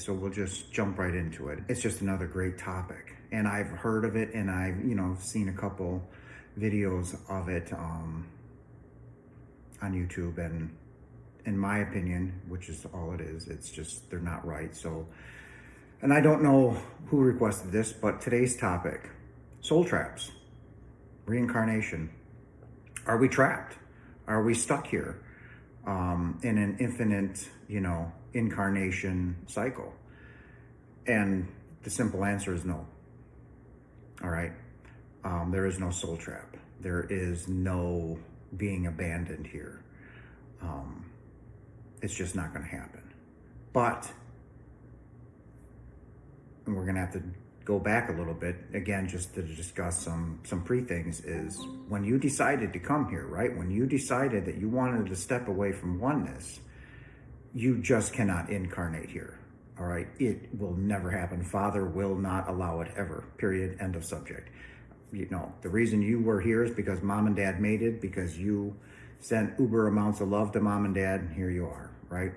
So we'll just jump right into it. It's just another great topic. And I've heard of it, and I've, seen a couple videos of it on YouTube. And in my opinion, which is all it is, it's just, they're not right. So, and I don't know who requested this, but today's topic, soul traps, reincarnation. Are we trapped? Are we stuck here in an infinite, incarnation cycle? And the simple answer is no. All right. There is no soul trap. There is no being abandoned here. It's just not going to happen. But, and we're going to have to go back a little bit, again, just to discuss some pre-things, is when you decided to come here, right? When you decided that you wanted to step away from oneness, you just cannot incarnate here, all right? It will never happen. Father will not allow it ever, period, end of subject. The reason you were here is because mom and dad made it, because you sent uber amounts of love to mom and dad, and here you are, right?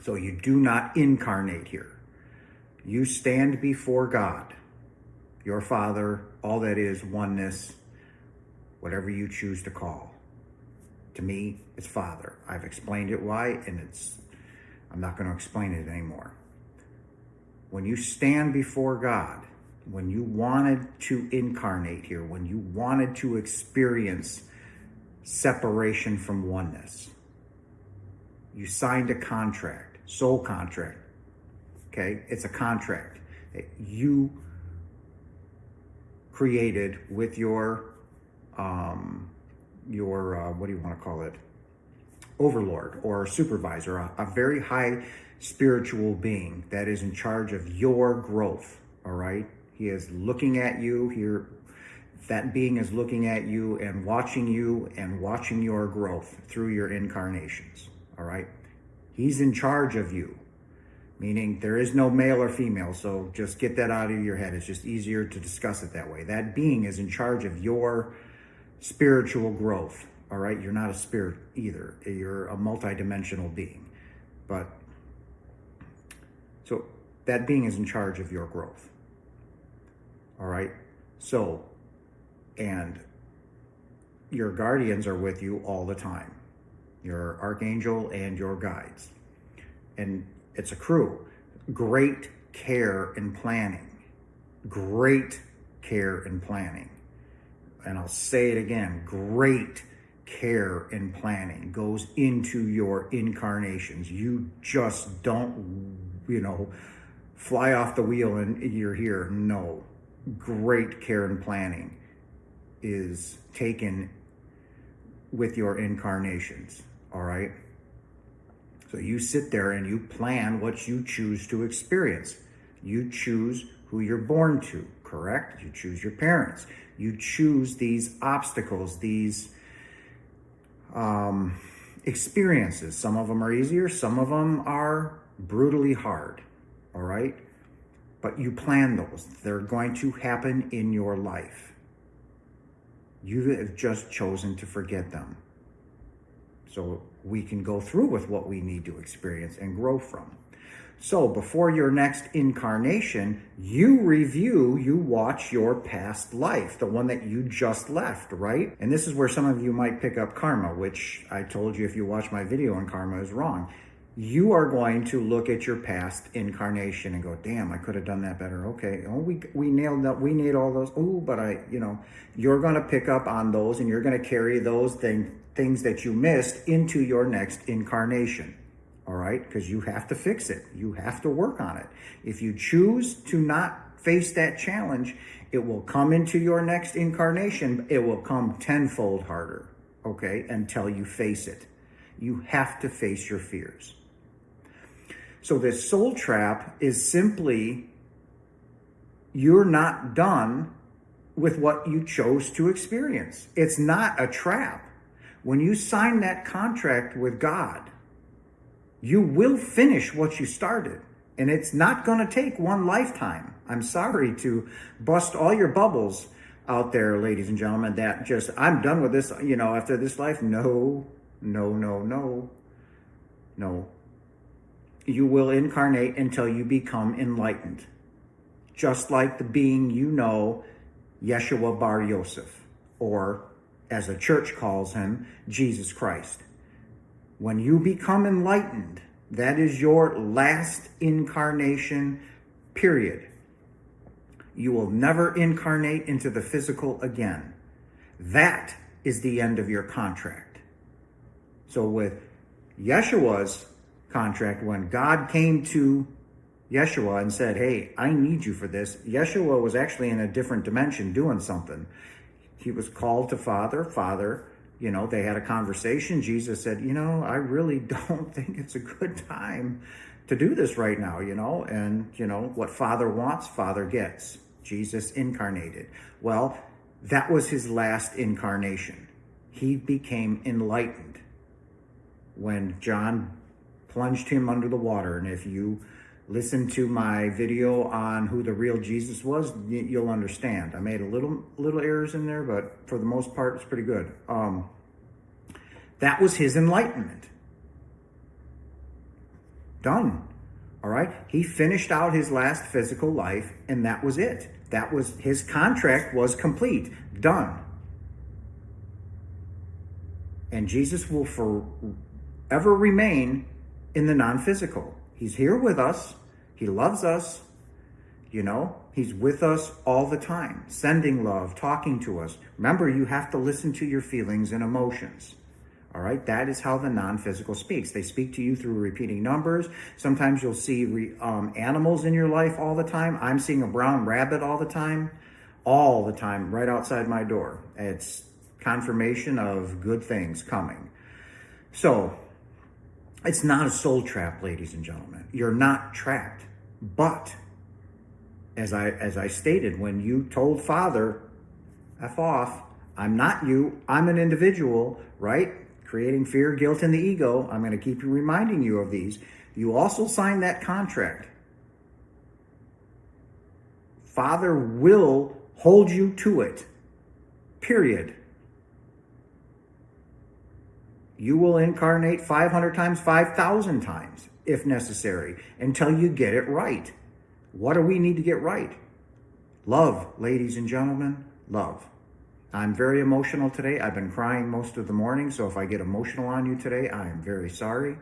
So you do not incarnate here. You stand before God, your Father, all that is oneness, whatever you choose to call. To me, it's Father. I've explained it why, and I'm not going to explain it anymore. When you stand before God, when you wanted to incarnate here, when you wanted to experience separation from oneness, you signed a contract, soul contract. Okay, it's a contract that you created with your what do you want to call it? Overlord or supervisor, a very high spiritual being that is in charge of your growth. All right, he is looking at you here. That being is looking at you and watching your growth through your incarnations. All right, he's in charge of you. Meaning there is no male or female, so just get that out of your head. It's just easier to discuss it that way. That being is in charge of your spiritual growth, all right? You're not a spirit either. You're a multidimensional being. But, so that being is in charge of your growth, all right? So, and your guardians are with you all the time. Your archangel and your guides. And it's a crew. Great care and planning. Great care and planning. And I'll say it again. Great care and planning goes into your incarnations. You just don't, fly off the wheel and you're here. No. Great care and planning is taken with your incarnations. All right? So you sit there and you plan what you choose to experience. You choose who you're born to, correct? You choose your parents. You choose these obstacles, these experiences. Some of them are easier. Some of them are brutally hard, all right? But you plan those. They're going to happen in your life. You have just chosen to forget them. So we can go through with what we need to experience and grow from. So before your next incarnation, you watch your past life, the one that you just left, right? And this is where some of you might pick up karma, which I told you if you watch my video on karma is wrong. You are going to look at your past incarnation and go, damn, I could have done that better. Okay, oh, we nailed that. We need all those. Oh, but you're going to pick up on those and you're going to carry those things that you missed into your next incarnation. All right, because you have to fix it. You have to work on it. If you choose to not face that challenge, it will come into your next incarnation. It will come tenfold harder, okay, until you face it. You have to face your fears. So this soul trap is simply, you're not done with what you chose to experience. It's not a trap. When you sign that contract with God, you will finish what you started. And it's not going to take one lifetime. I'm sorry to bust all your bubbles out there, ladies and gentlemen, that just, I'm done with this, after this life. No. you will incarnate until you become enlightened. Just like the being you know, Yeshua Bar Yosef, or as a church calls him, Jesus Christ. When you become enlightened, that is your last incarnation, period. You will never incarnate into the physical again. That is the end of your contract. So with Yeshua's contract, when God came to Yeshua and said, hey, I need you for this, Yeshua was actually in a different dimension doing something. He was called to Father, they had a conversation. Jesus said, I really don't think it's a good time to do this right now, and, what Father wants, Father gets. Jesus incarnated. Well, that was his last incarnation. He became enlightened when John plunged him under the water. And if you listen to my video on who the real Jesus was, you'll understand. I made a little errors in there, but for the most part, it's pretty good. That was his enlightenment. Done. All right. He finished out his last physical life, and that was it. That was his contract was complete. Done. And Jesus will forever remain in the non-physical. He's here with us. He loves us. He's with us all the time, sending love, talking to us. Remember, you have to listen to your feelings and emotions. All right, that is how the non-physical speaks. They speak to you through repeating numbers. Sometimes you'll see animals in your life all the time. I'm seeing a brown rabbit all the time, right outside my door. It's confirmation of good things coming. So it's not a soul trap, ladies and gentlemen. You're not trapped. But as I stated, when you told Father, F off, I'm not you, I'm an individual, right? Creating fear, guilt, and the ego. I'm going to keep reminding you of these. You also signed that contract. Father will hold you to it. Period. You will incarnate 500 times, 5,000 times, if necessary, until you get it right. What do we need to get right? Love, ladies and gentlemen, love. I'm very emotional today. I've been crying most of the morning, so if I get emotional on you today, I am very sorry.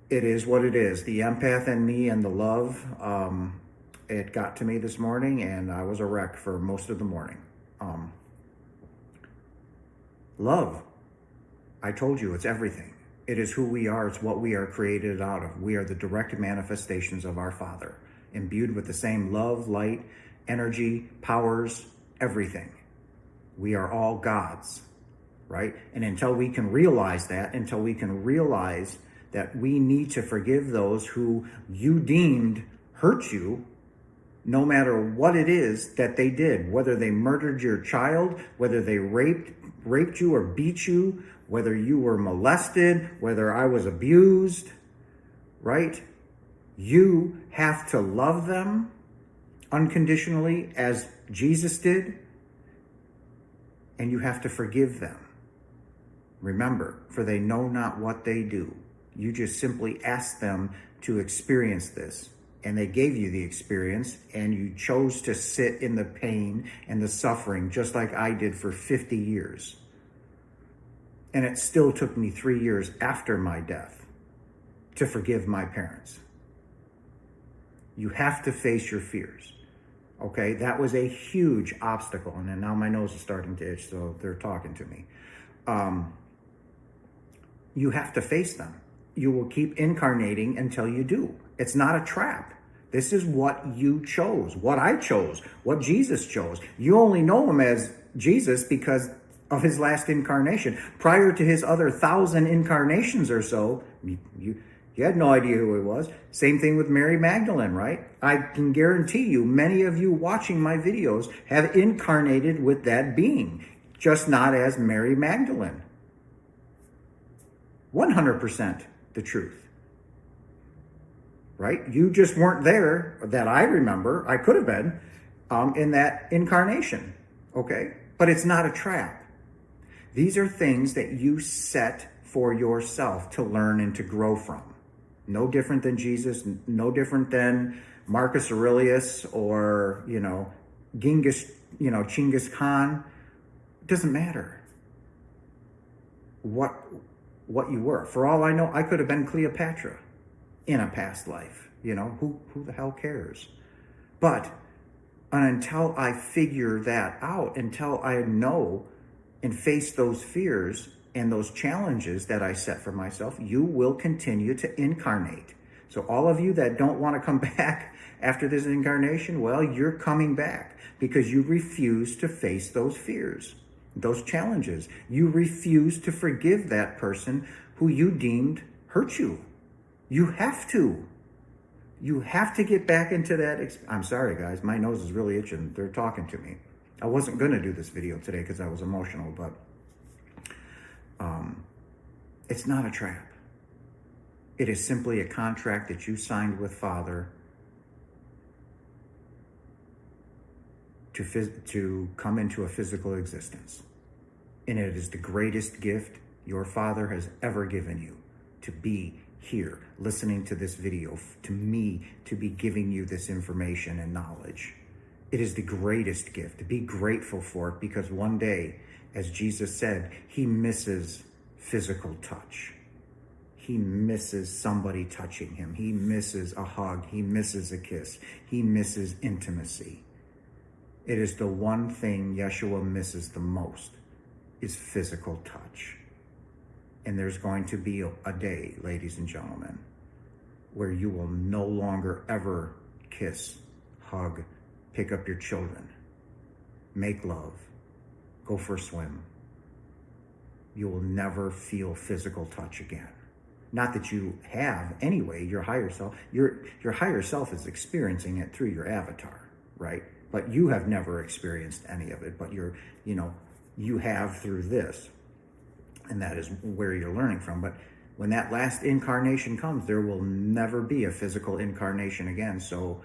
It is what it is. The empath in me and the love, it got to me this morning, and I was a wreck for most of the morning. Love. I told you, it's everything. It is who we are. It's what we are created out of. We are the direct manifestations of our Father, imbued with the same love, light, energy, powers, everything. We are all gods, right? And until we can realize that, that we need to forgive those who you deemed hurt you, no matter what it is that they did, whether they murdered your child, whether they raped you or beat you, whether you were molested, whether I was abused, right? You have to love them unconditionally as Jesus did, and you have to forgive them. Remember, for they know not what they do. You just simply asked them to experience this, and they gave you the experience, and you chose to sit in the pain and the suffering, just like I did for 50 years. And it still took me 3 years after my death to forgive my parents. You have to face your fears. Okay, that was a huge obstacle. And then now my nose is starting to itch, so they're talking to me. You have to face them. You will keep incarnating until you do. It's not a trap. This is what you chose, what I chose, what Jesus chose. You only know him as Jesus because of his last incarnation. Prior to his other 1,000 incarnations or so, you had no idea who he was. Same thing with Mary Magdalene, right? I can guarantee you, many of you watching my videos have incarnated with that being, just not as Mary Magdalene. 100% the truth. Right? You just weren't there, that I remember. I could have been in that incarnation. Okay? But it's not a trap. These are things that you set for yourself to learn and to grow from. No different than Jesus, no different than Marcus Aurelius or, Genghis Khan. It doesn't matter what you were. For all I know, I could have been Cleopatra in a past life. Who the hell cares? But until I figure that out, until I know and face those fears and those challenges that I set for myself, you will continue to incarnate. So all of you that don't want to come back after this incarnation, well, you're coming back because you refuse to face those fears, those challenges. You refuse to forgive that person who you deemed hurt you. You have to. You have to get back into that. I'm sorry, guys. My nose is really itching. They're talking to me. I wasn't going to do this video today because I was emotional, but it's not a trap. It is simply a contract that you signed with Father to come into a physical existence. And it is the greatest gift your Father has ever given you, to be here listening to this video, to me, to be giving you this information and knowledge. It is the greatest gift. To be grateful for it, because one day, as Jesus said, he misses physical touch. He misses somebody touching him. He misses a hug. He misses a kiss. He misses intimacy. It is the one thing Yeshua misses the most, is physical touch. And there's going to be a day, ladies and gentlemen, where you will no longer ever kiss, hug, pick up your children, make love, go for a swim. You will never feel physical touch again. Not that you have anyway, your higher self. Your higher self is experiencing it through your avatar, right? But you have never experienced any of it, but you have through this. And that is where you're learning from. But when that last incarnation comes, there will never be a physical incarnation again. So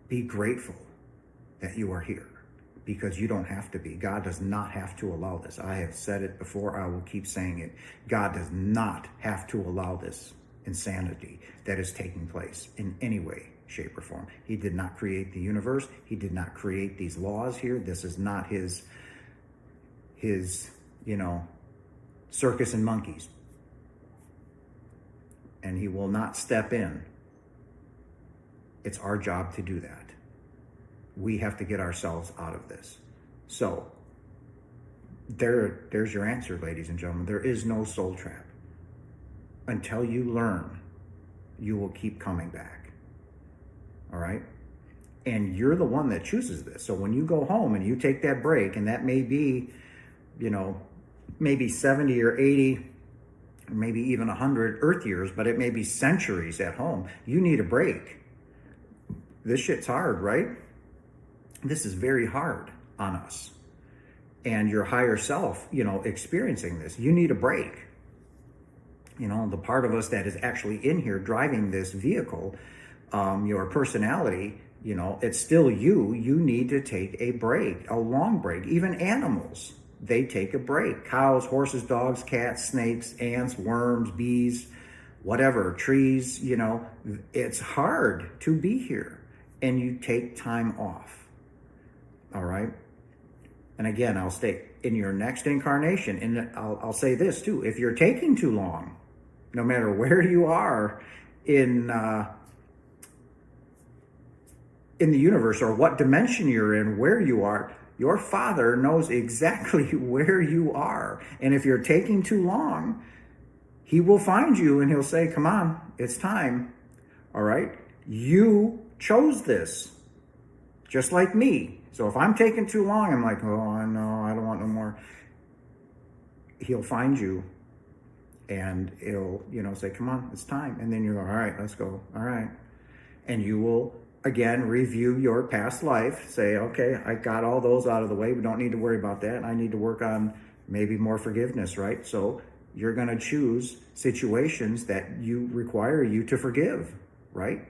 be grateful that you are here, because you don't have to be. God does not have to allow this. I have said it before. I will keep saying it. God does not have to allow this insanity that is taking place in any way, shape, or form. He did not create the universe. He did not create these laws here. This is not his circus and monkeys. And he will not step in. It's our job to do that. We have to get ourselves out of this. So there's your answer, ladies and gentlemen. There is no soul trap. Until you learn, you will keep coming back. All right? And you're the one that chooses this. So when you go home and you take that break, and that may be, maybe 70 or 80, or maybe even 100 Earth years, but it may be centuries at home. You need a break. This shit's hard, right? This is very hard on us. And your higher self, experiencing this, you need a break. The part of us that is actually in here driving this vehicle, your personality, it's still you. You need to take a break, a long break. Even animals, they take a break. Cows, horses, dogs, cats, snakes, ants, worms, bees, whatever, trees, it's hard to be here. And you take time off. All right? And again, I'll state, in your next incarnation, and I'll say this too, if you're taking too long, no matter where you are in the universe, or what dimension you're in, where you are, your Father knows exactly where you are. And if you're taking too long, he will find you and he'll say, come on, it's time. All right? You chose this, just like me. So if I'm taking too long, I'm like, oh, no, I don't want no more. He'll find you and he'll, say, come on, it's time. And then you go, all right, let's go. All right. And you will, again, review your past life. Say, okay, I got all those out of the way. We don't need to worry about that. I need to work on maybe more forgiveness, right? So you're going to choose situations that require you to forgive, right?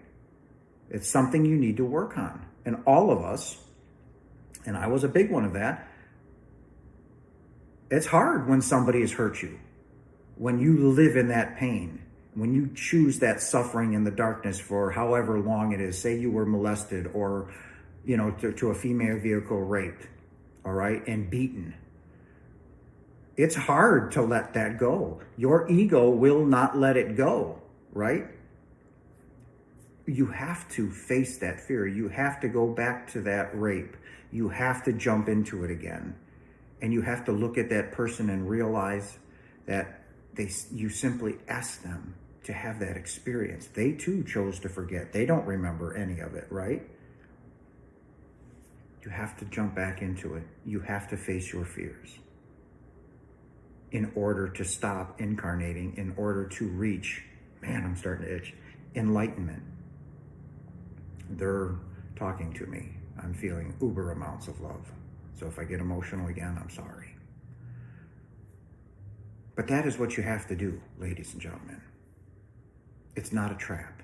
It's something you need to work on. And all of us, and I was a big one of that, it's hard when somebody has hurt you. when you live in that pain, when you choose that suffering in the darkness for however long it is, say you were molested or, to a female vehicle raped, all right, and beaten. It's hard to let that go. Your ego will not let it go, right? You have to face that fear. You have to go back to that rape. You have to jump into it again. And you have to look at that person and realize that you simply asked them to have that experience. They too chose to forget. They don't remember any of it, right? You have to jump back into it. You have to face your fears in order to stop incarnating, in order to reach, man, I'm starting to itch, enlightenment. They're talking to me. I'm feeling uber amounts of love. So if I get emotional again, I'm sorry. But that is what you have to do, ladies and gentlemen. It's not a trap.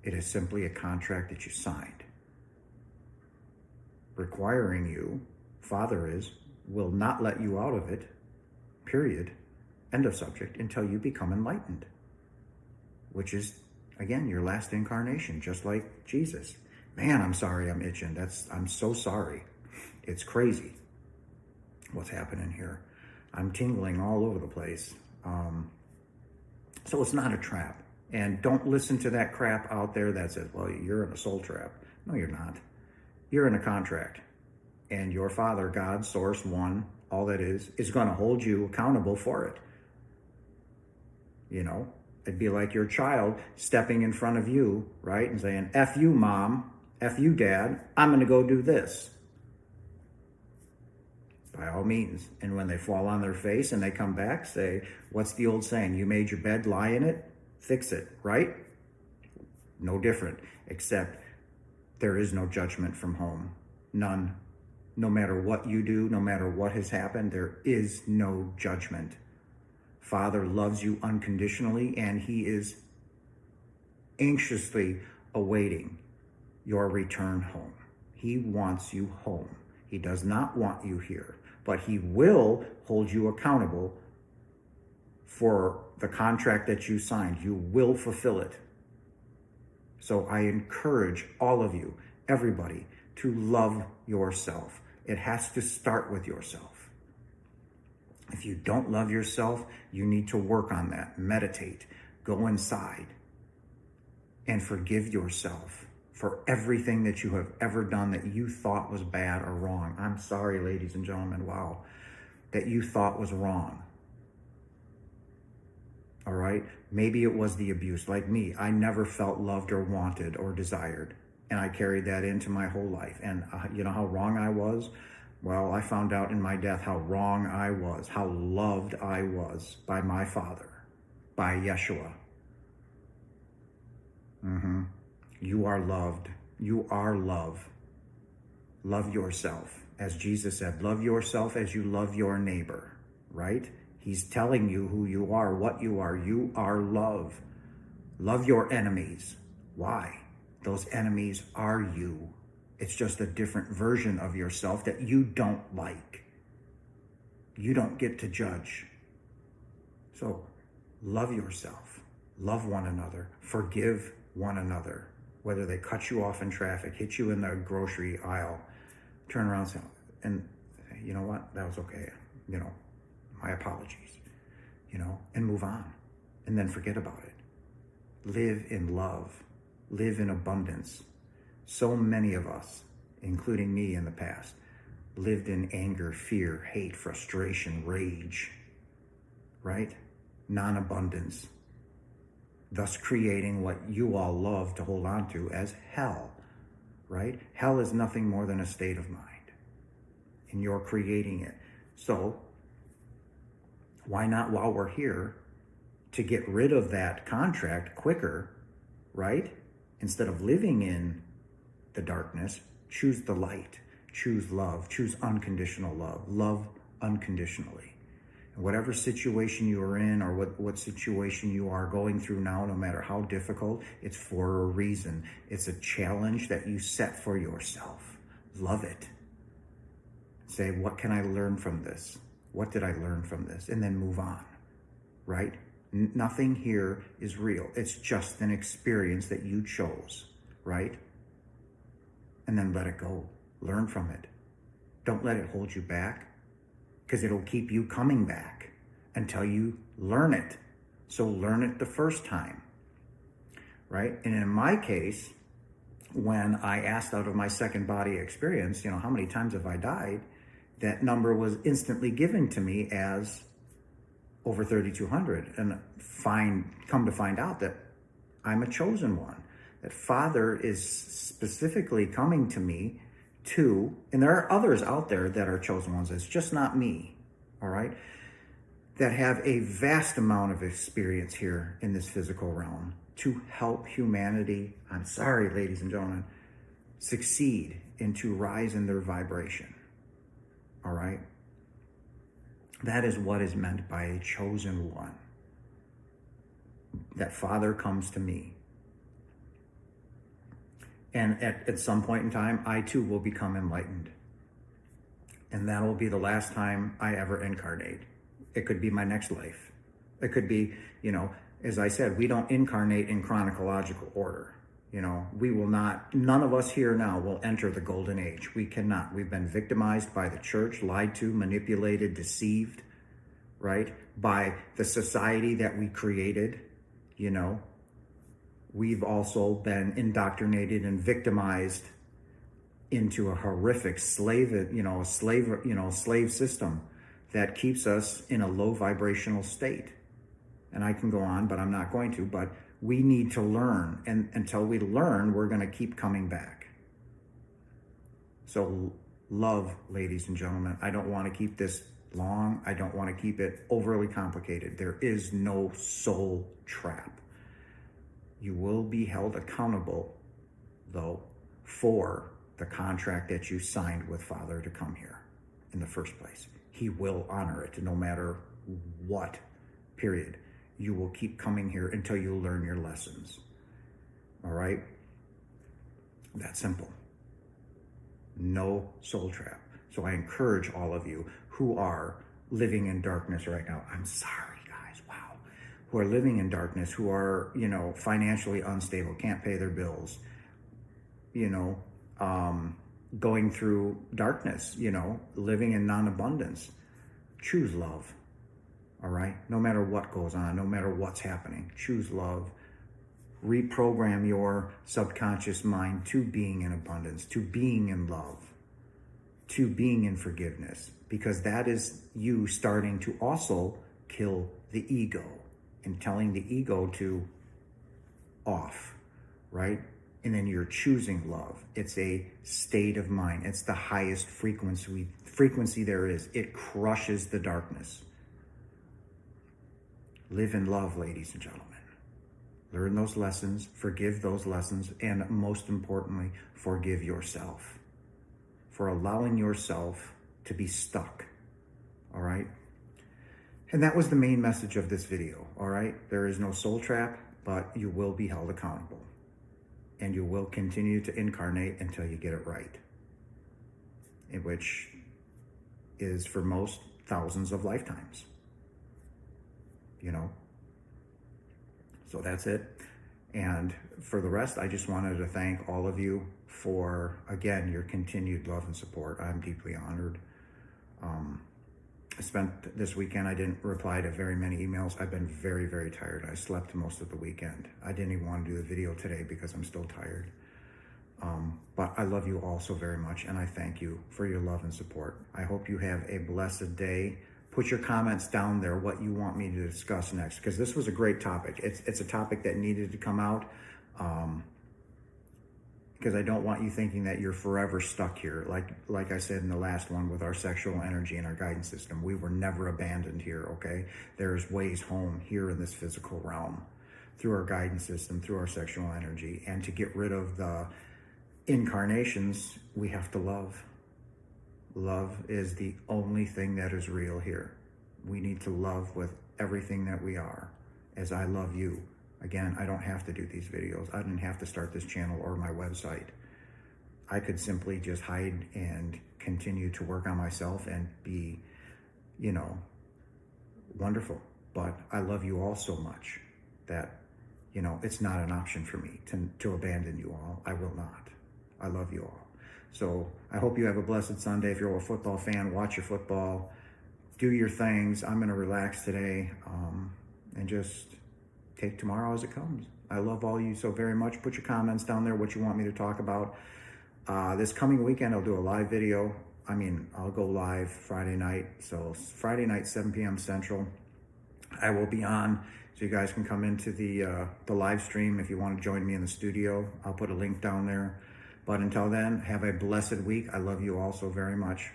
It is simply a contract that you signed, requiring you, Father will not let you out of it, period, end of subject, until you become enlightened, which is, again, your last incarnation, just like Jesus. Man, I'm sorry, I'm itching. I'm so sorry. It's crazy what's happening here. I'm tingling all over the place. So it's not a trap. And don't listen to that crap out there that says, well, you're in a soul trap. No, you're not. You're in a contract. And your Father, God, Source, One, all that is going to hold you accountable for it. It'd be like your child stepping in front of you, right, and saying, F you, Mom, F you, Dad, I'm going to go do this. By all means. And when they fall on their face and they come back, say, what's the old saying? You made your bed, lie in it, fix it, right? No different, except there is no judgment from home. None. No matter what you do, no matter what has happened, there is no judgment. Father loves you unconditionally, and he is anxiously awaiting your return home. He wants you home. He does not want you here, but he will hold you accountable for the contract that you signed. You will fulfill it. So I encourage all of you, everybody, to love yourself. It has to start with yourself. If you don't love yourself, you need to work on that. Meditate. Go inside and forgive yourself for everything that you have ever done that you thought was bad or wrong. I'm sorry, ladies and gentlemen, wow, that you thought was wrong. All right? Maybe it was the abuse. Like me, I never felt loved or wanted or desired. And I carried that into my whole life. And you know how wrong I was? Well, I found out in my death how wrong I was, how loved I was by my Father, by Yeshua. You are loved. You are love. Love yourself. As Jesus said, love yourself as you love your neighbor, right? He's telling you who you are, what you are. You are love. Love your enemies. Why? Those enemies are you. It's just a different version of yourself that you don't like. You don't get to judge. So love yourself. Love one another. Forgive one another. Whether they cut you off in traffic, hit you in the grocery aisle, turn around and say, you know what, that was okay. My apologies, and move on. And then forget about it. Live in love. Live in abundance. So many of us, including me in the past, lived in anger, fear, hate, frustration, rage, right? Non-abundance, thus creating what you all love to hold on to as hell, right? Hell is nothing more than a state of mind, and you're creating it. So why not, while we're here, to get rid of that contract quicker, right? Instead of living in the darkness, choose the light, choose love, choose unconditional love, love unconditionally. And whatever situation you are in, or what situation you are going through now, no matter how difficult, it's for a reason. It's a challenge that you set for yourself. Love it. Say, what can I learn from this? What did I learn from this? And then move on, right? Nothing here is real. It's just an experience that you chose, right? And then let it go. Learn from it. Don't let it hold you back, because it'll keep you coming back until you learn it. So learn it the first time, right? And in my case, when I asked out of my second body experience, how many times have I died? That number was instantly given to me as over 3,200. And come to find out that I'm a chosen one. That Father is specifically coming to me and there are others out there that are chosen ones. It's just not me, all right? That have a vast amount of experience here in this physical realm to help humanity, I'm sorry, ladies and gentlemen, succeed and to rise in their vibration, all right? That is what is meant by a chosen one. That Father comes to me. And at some point in time, I too will become enlightened. And that will be the last time I ever incarnate. It could be my next life. It could be, as I said, we don't incarnate in chronological order. We will not, none of us here now will enter the golden age. We cannot. We've been victimized by the church, lied to, manipulated, deceived, right? By the society that we created, We've also been indoctrinated and victimized into a horrific slave system that keeps us in a low vibrational state. And I can go on, but I'm not going to. But we need to learn. And until we learn, we're going to keep coming back. So love, ladies and gentlemen. I don't want to keep this long. I don't want to keep it overly complicated. There is no soul trap. You will be held accountable, though, for the contract that you signed with Father to come here in the first place. He will honor it no matter what, period. You will keep coming here until you learn your lessons. All right? That's simple. No soul trap. So I encourage all of you who are living in darkness right now. I'm sorry, guys. Wow. Who are living in darkness, who are, financially unstable, can't pay their bills, going through darkness, living in non-abundance. Choose love. All right? No matter what goes on, no matter what's happening, choose love. Reprogram your subconscious mind to being in abundance, to being in love, to being in forgiveness, because that is you starting to also kill the ego and telling the ego to off, right? And then you're choosing love. It's a state of mind. It's the highest frequency there is. It crushes the darkness. Live in love, ladies and gentlemen. Learn those lessons, forgive those lessons, and most importantly, forgive yourself for allowing yourself to be stuck, all right? And that was the main message of this video, all right? There is no soul trap, but you will be held accountable. And you will continue to incarnate until you get it right, which is for most thousands of lifetimes, So that's it. And for the rest, I just wanted to thank all of you for, again, your continued love and support. I'm deeply honored. I spent this weekend, I didn't reply to very many emails. I've been very, very tired. I slept most of the weekend. I didn't even want to do the video today because I'm still tired. But I love you all so very much, and I thank you for your love and support. I hope you have a blessed day. Put your comments down there, what you want me to discuss next, because this was a great topic. It's a topic that needed to come out, because I don't want you thinking that you're forever stuck here. Like I said in the last one with our sexual energy and our guidance system, we were never abandoned here, okay? There's ways home here in this physical realm through our guidance system, through our sexual energy. And to get rid of the incarnations, we have to love. Love is the only thing that is real here. We need to love with everything that we are, as I love you. Again, I don't have to do these videos. I didn't have to start this channel or my website. I could simply just hide and continue to work on myself and be, wonderful. but I love you all so much that, you know, it's not an option for me to abandon you all. I will not. I love you all. So I hope you have a blessed Sunday. If you're a football fan, watch your football, do your things. I'm going to relax today and just take tomorrow as it comes. I love all you so very much. Put your comments down there, what you want me to talk about. This coming weekend, I'll do a live video. I'll go live Friday night. So Friday night, 7 p.m. Central, I will be on. So you guys can come into the live stream if you want to join me in the studio. I'll put a link down there. But until then, have a blessed week. I love you all so very much.